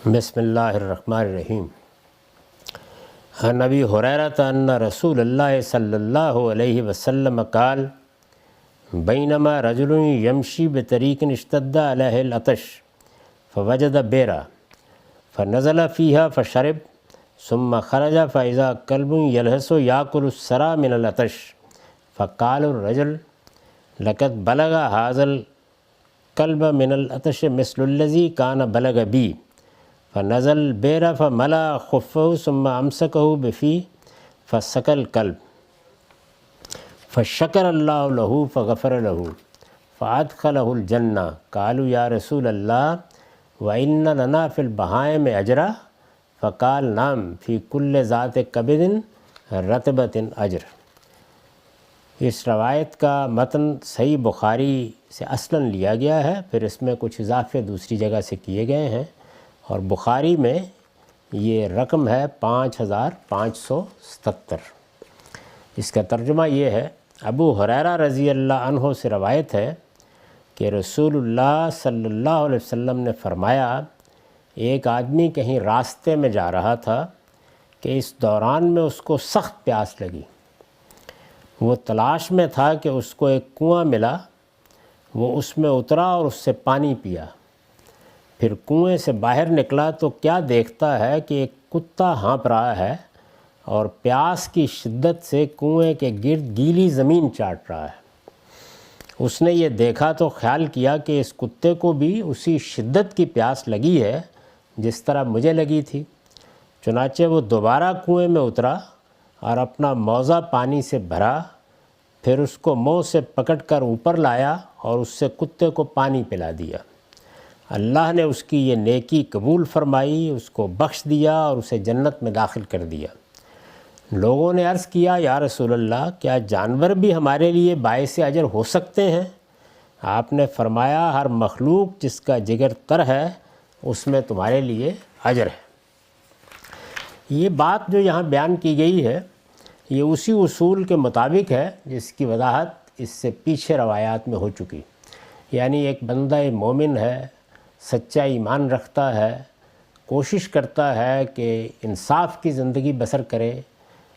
بسم اللہ الرحمن الرحیم۔ عن ابی ہریرہ ان رسول اللہ صلی اللہ علیہ وسلم قال بینما رجل یمشی بطریق اشتد علیہ العطش فوجد بیرا فنزل فیہا فشرب ثم خرج فاذا کلب یلہس یاکل الثری من العطش فقال الرجل لقد بلغ هذا الكلب من العطش مثل الذي كان بلغ بی فنزل البئر فملأ خفه ثم امسكه بفيه فسقى الكلب فشكر الله له فغفر له فادخله الجنة قالوا يا رسول الله وإن لنا في البهائم أجرا فقال نعم في كل ذات كبد رطبة أجر۔ اس روایت کا متن صحیح بخاری سے اصلاً لیا گیا ہے، پھر اس میں کچھ اضافے دوسری جگہ سے کیے گئے ہیں، اور بخاری میں یہ رقم ہے 5577۔ اس کا ترجمہ یہ ہے، ابو ہریرہ رضی اللہ عنہ سے روایت ہے کہ رسول اللہ صلی اللہ علیہ وسلم نے فرمایا، ایک آدمی کہیں راستے میں جا رہا تھا کہ اس دوران میں اس کو سخت پیاس لگی۔ وہ تلاش میں تھا کہ اس کو ایک کنواں ملا، وہ اس میں اترا اور اس سے پانی پیا۔ پھر کنویں سے باہر نکلا تو کیا دیکھتا ہے کہ ایک کتا ہانپ رہا ہے اور پیاس کی شدت سے کنویں کے گرد گیلی زمین چاٹ رہا ہے۔ اس نے یہ دیکھا تو خیال کیا کہ اس کتے کو بھی اسی شدت کی پیاس لگی ہے جس طرح مجھے لگی تھی۔ چنانچہ وہ دوبارہ کنویں میں اترا اور اپنا موزہ پانی سے بھرا، پھر اس کو منہ سے پکڑ کر اوپر لایا اور اس سے کتے کو پانی پلا دیا۔ اللہ نے اس کی یہ نیکی قبول فرمائی، اس کو بخش دیا اور اسے جنت میں داخل کر دیا۔ لوگوں نے عرض کیا، یا رسول اللہ، کیا جانور بھی ہمارے لیے باعث اجر ہو سکتے ہیں؟ آپ نے فرمایا، ہر مخلوق جس کا جگر تر ہے اس میں تمہارے لیے اجر ہے۔ یہ بات جو یہاں بیان کی گئی ہے یہ اسی اصول کے مطابق ہے جس کی وضاحت اس سے پیچھے روایات میں ہو چکی، یعنی ایک بندہ مومن ہے، سچا ایمان رکھتا ہے، کوشش کرتا ہے کہ انصاف کی زندگی بسر کرے،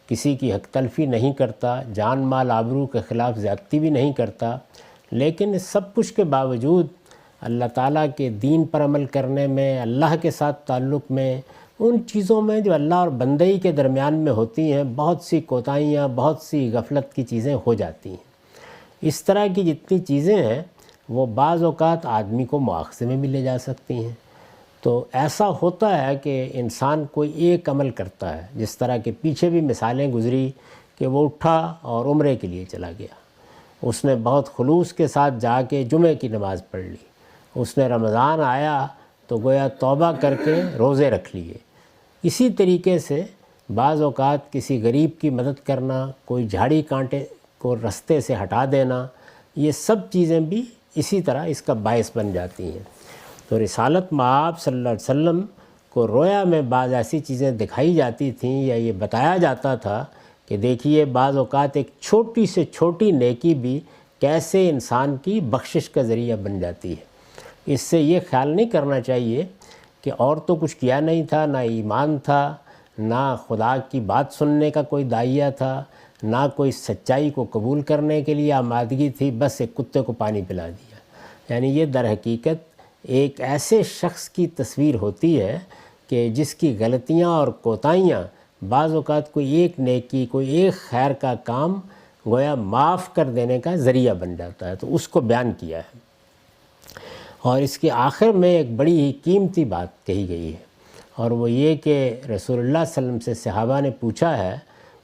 کسی کی حق تلفی نہیں کرتا، جان مال آبرو کے خلاف زیادتی بھی نہیں کرتا، لیکن اس سب کچھ کے باوجود اللہ تعالیٰ کے دین پر عمل کرنے میں، اللہ کے ساتھ تعلق میں، ان چیزوں میں جو اللہ اور بندئی کے درمیان میں ہوتی ہیں، بہت سی کوتاہیاں، بہت سی غفلت کی چیزیں ہو جاتی ہیں۔ اس طرح کی جتنی چیزیں ہیں وہ بعض اوقات آدمی کو مواخذے میں بھی لے جا سکتی ہیں۔ تو ایسا ہوتا ہے کہ انسان کوئی ایک عمل کرتا ہے، جس طرح کے پیچھے بھی مثالیں گزری کہ وہ اٹھا اور عمرے کے لیے چلا گیا، اس نے بہت خلوص کے ساتھ جا کے جمعے کی نماز پڑھ لی، اس نے رمضان آیا تو گویا توبہ کر کے روزے رکھ لیے۔ اسی طریقے سے بعض اوقات کسی غریب کی مدد کرنا، کوئی جھاڑی کانٹے کو رستے سے ہٹا دینا، یہ سب چیزیں بھی اسی طرح اس کا باعث بن جاتی ہیں۔ تو رسالت مآب صلی اللہ علیہ وسلم کو رویا میں بعض ایسی چیزیں دکھائی جاتی تھیں یا یہ بتایا جاتا تھا کہ دیکھیے بعض اوقات ایک چھوٹی سے چھوٹی نیکی بھی کیسے انسان کی بخشش کا ذریعہ بن جاتی ہے۔ اس سے یہ خیال نہیں کرنا چاہیے کہ اور تو کچھ کیا نہیں تھا، نہ ایمان تھا، نہ خدا کی بات سننے کا کوئی داعیہ تھا، نہ کوئی سچائی کو قبول کرنے کے لیے آمادگی تھی، بس ایک کتے کو پانی پلا دیا۔ یعنی یہ در حقیقت ایک ایسے شخص کی تصویر ہوتی ہے کہ جس کی غلطیاں اور کوتاہیاں بعض اوقات کوئی ایک نیکی، کوئی ایک خیر کا کام گویا معاف کر دینے کا ذریعہ بن جاتا ہے، تو اس کو بیان کیا ہے۔ اور اس کے آخر میں ایک بڑی ہی قیمتی بات کہی گئی ہے، اور وہ یہ کہ رسول اللہ صلی اللہ علیہ وسلم سے صحابہ نے پوچھا ہے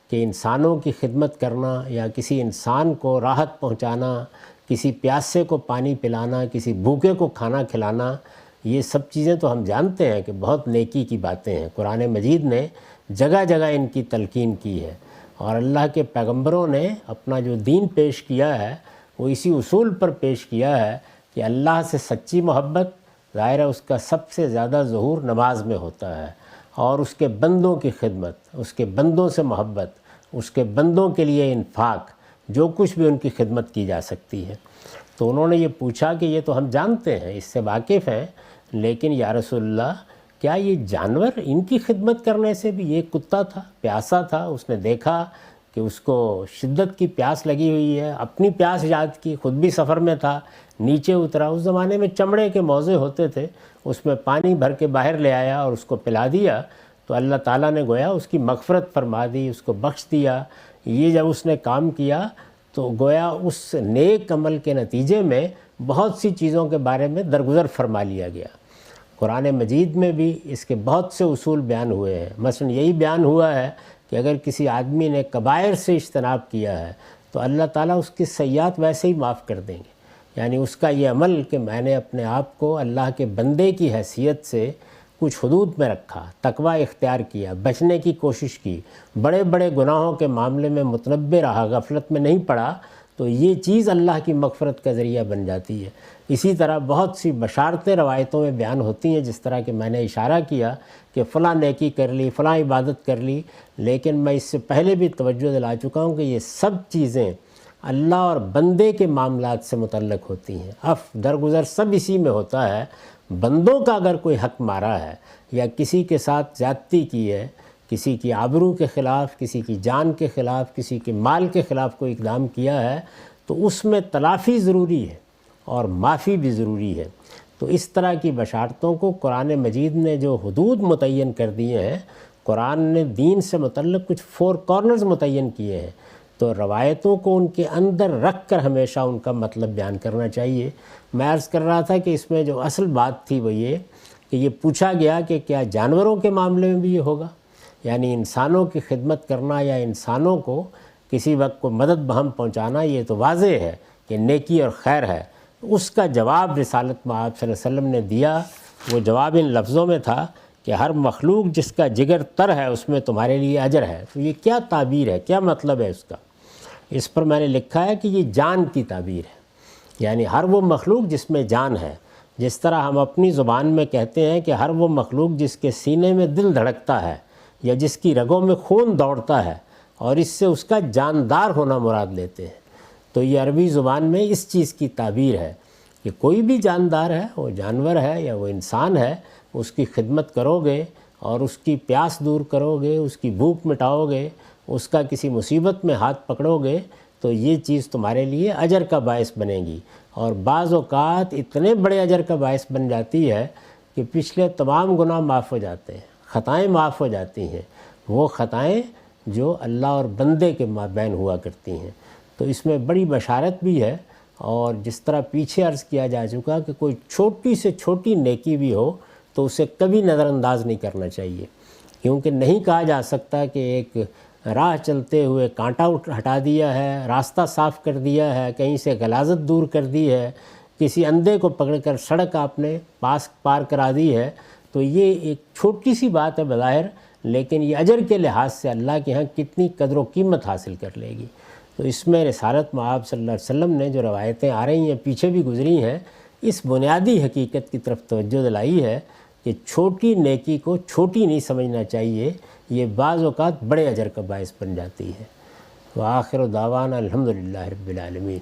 کہ انسانوں کی خدمت کرنا یا کسی انسان کو راحت پہنچانا، کسی پیاسے کو پانی پلانا، کسی بھوکے کو کھانا کھلانا، یہ سب چیزیں تو ہم جانتے ہیں کہ بہت نیکی کی باتیں ہیں۔ قرآن مجید نے جگہ جگہ ان کی تلقین کی ہے، اور اللہ کے پیغمبروں نے اپنا جو دین پیش کیا ہے وہ اسی اصول پر پیش کیا ہے کہ اللہ سے سچی محبت ظاہر ہے اس کا سب سے زیادہ ظہور نماز میں ہوتا ہے، اور اس کے بندوں کی خدمت، اس کے بندوں سے محبت، اس کے بندوں کے لیے انفاق، جو کچھ بھی ان کی خدمت کی جا سکتی ہے۔ تو انہوں نے یہ پوچھا کہ یہ تو ہم جانتے ہیں، اس سے واقف ہیں، لیکن یا رسول اللہ کیا یہ جانور ان کی خدمت کرنے سے بھی؟ یہ کتا تھا، پیاسا تھا، اس نے دیکھا کہ اس کو شدت کی پیاس لگی ہوئی ہے، اپنی پیاس یاد کی، خود بھی سفر میں تھا، نیچے اترا، اس زمانے میں چمڑے کے موزے ہوتے تھے، اس میں پانی بھر کے باہر لے آیا اور اس کو پلا دیا، تو اللہ تعالیٰ نے گویا اس کی مغفرت فرما دی، اس کو بخش دیا۔ یہ جب اس نے کام کیا تو گویا اس نیک عمل کے نتیجے میں بہت سی چیزوں کے بارے میں درگزر فرما لیا گیا۔ قرآن مجید میں بھی اس کے بہت سے اصول بیان ہوئے ہیں، مثلا یہی بیان ہوا ہے کہ اگر کسی آدمی نے کبائر سے اجتناب کیا ہے تو اللہ تعالیٰ اس کی سیئات ویسے ہی معاف کر دیں گے۔ یعنی اس کا یہ عمل کہ میں نے اپنے آپ کو اللہ کے بندے کی حیثیت سے کچھ حدود میں رکھا، تقوی اختیار کیا، بچنے کی کوشش کی، بڑے بڑے گناہوں کے معاملے میں متنبہ رہا، غفلت میں نہیں پڑا، تو یہ چیز اللہ کی مغفرت کا ذریعہ بن جاتی ہے۔ اسی طرح بہت سی بشارتیں روایتوں میں بیان ہوتی ہیں، جس طرح کہ میں نے اشارہ کیا کہ فلاں نیکی کر لی، فلاں عبادت کر لی، لیکن میں اس سے پہلے بھی توجہ دلا چکا ہوں کہ یہ سب چیزیں اللہ اور بندے کے معاملات سے متعلق ہوتی ہیں، درگزر سب اسی میں ہوتا ہے۔ بندوں کا اگر کوئی حق مارا ہے یا کسی کے ساتھ زیادتی کی ہے، کسی کی آبرو کے خلاف، کسی کی جان کے خلاف، کسی کے مال کے خلاف کوئی اقدام کیا ہے، تو اس میں تلافی ضروری ہے اور معافی بھی ضروری ہے۔ تو اس طرح کی بشارتوں کو قرآن مجید نے جو حدود متعین کر دیے ہیں، قرآن نے دین سے متعلق کچھ 4 کارنرز متعین کیے ہیں، تو روایتوں کو ان کے اندر رکھ کر ہمیشہ ان کا مطلب بیان کرنا چاہیے۔ میں عرض کر رہا تھا کہ اس میں جو اصل بات تھی وہ یہ کہ یہ پوچھا گیا کہ کیا جانوروں کے معاملے میں بھی یہ ہوگا، یعنی انسانوں کی خدمت کرنا یا انسانوں کو کسی وقت کو مدد بہم پہنچانا، یہ تو واضح ہے کہ نیکی اور خیر ہے۔ اس کا جواب رسالت مآب صلی اللہ علیہ وسلم نے دیا، وہ جواب ان لفظوں میں تھا کہ ہر مخلوق جس کا جگر تر ہے اس میں تمہارے لیے اجر ہے۔ تو یہ کیا تعبیر ہے، کیا مطلب ہے اس کا؟ اس پر میں نے لکھا ہے کہ یہ جان کی تعبیر ہے، یعنی ہر وہ مخلوق جس میں جان ہے۔ جس طرح ہم اپنی زبان میں کہتے ہیں کہ ہر وہ مخلوق جس کے سینے میں دل دھڑکتا ہے یا جس کی رگوں میں خون دوڑتا ہے، اور اس سے اس کا جاندار ہونا مراد لیتے ہیں، تو یہ عربی زبان میں اس چیز کی تعبیر ہے کہ کوئی بھی جاندار ہے، وہ جانور ہے یا وہ انسان ہے، اس کی خدمت کرو گے اور اس کی پیاس دور کرو گے، اس کی بھوک مٹاؤ گے، اس کا کسی مصیبت میں ہاتھ پکڑو گے، تو یہ چیز تمہارے لیے اجر کا باعث بنے گی، اور بعض اوقات اتنے بڑے اجر کا باعث بن جاتی ہے کہ پچھلے تمام گناہ معاف ہو جاتے ہیں، خطائیں معاف ہو جاتی ہیں، وہ خطائیں جو اللہ اور بندے کے مابین ہوا کرتی ہیں۔ تو اس میں بڑی بشارت بھی ہے، اور جس طرح پیچھے عرض کیا جا چکا کہ کوئی چھوٹی سے چھوٹی نیکی بھی ہو تو اسے کبھی نظر انداز نہیں کرنا چاہیے، کیونکہ نہیں کہا جا سکتا کہ ایک راہ چلتے ہوئے کانٹا ہٹا دیا ہے، راستہ صاف کر دیا ہے، کہیں سے غلاظت دور کر دی ہے، کسی اندھے کو پکڑ کر سڑک آپ نے پار کرا دی ہے، تو یہ ایک چھوٹی سی بات ہے بظاہر، لیکن یہ اجر کے لحاظ سے اللہ کے ہاں کتنی قدر و قیمت حاصل کر لے گی۔ تو اس میں رسالت مآب صلی اللہ علیہ وسلم نے جو روایتیں آ رہی ہیں، پیچھے بھی گزری ہیں، اس بنیادی حقیقت کی طرف توجہ دلائی ہے کہ چھوٹی نیکی کو چھوٹی نہیں سمجھنا چاہیے، یہ بعض اوقات بڑے اجر کا باعث بن جاتی ہے۔ وآخر دعوانا الحمدللہ رب العالمین۔